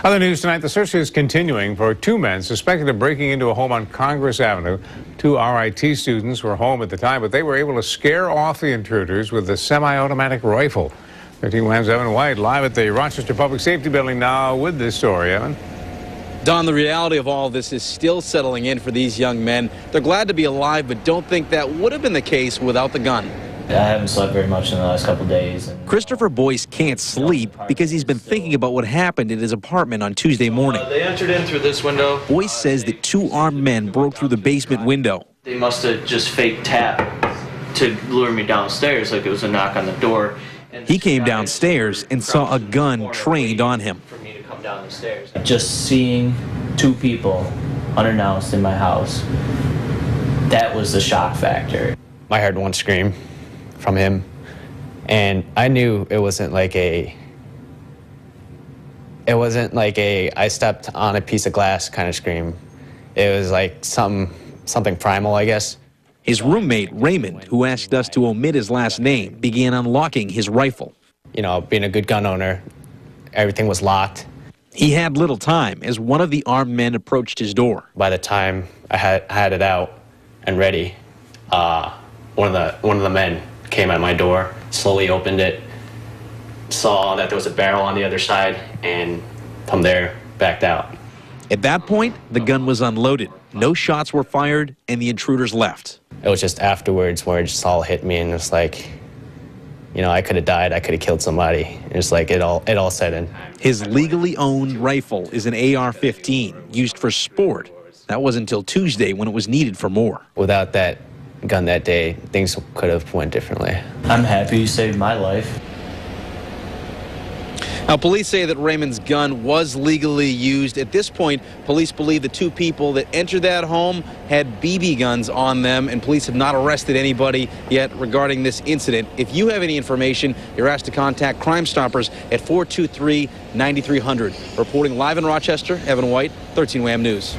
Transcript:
Other news tonight, the search is continuing for two men suspected of breaking into a home on Congress Avenue. Two RIT students were home at the time, but they were able to scare off the intruders with a semi-automatic rifle. 13 Wham's Evan White live at the Rochester Public Safety Building now with this story. Evan? Don, the reality of all this is still settling in for these young men. They're glad to be alive, but don't think that would have been the case without the gun. I haven't slept very much in the last couple of days. Christopher Boyce can't sleep because he's been thinking about what happened in his apartment on Tuesday morning. They entered in through this window. Boyce says that two armed men broke through the basement window. They must have just fake tapped to lure me downstairs, like it was a knock on the door. He came downstairs and saw a gun trained on him. For me to come down the stairs. Just seeing two people unannounced in my house, that was the shock factor. I heard one scream from him, and I knew it wasn't like a I stepped on a piece of glass kind of scream. It was like something primal, I guess. His roommate, Raymond, who asked us to omit his last name, began unlocking his rifle. You know, being a good gun owner, everything was locked. He had little time as one of the armed men approached his door. By the time I had it out and ready, one of the men came at my door, slowly opened it, saw that there was a barrel on the other side, and from there, backed out. At that point, the gun was unloaded. No shots were fired, and the intruders left. It was just afterwards where it just all hit me, and it's like, you know, I could have died, I could have killed somebody. It's like it all set in. His legally owned rifle is an AR-15 used for sport. That was until Tuesday when it was needed for more. Without that gun that day, things could have went differently. I'm happy you saved my life. Now, police say that Raymond's gun was legally used. At this point, police believe the two people that entered that home had BB guns on them, and police have not arrested anybody yet regarding this incident. If you have any information, you're asked to contact Crime Stoppers at 423-9300. Reporting live in Rochester, Evan White, 13 Wham News.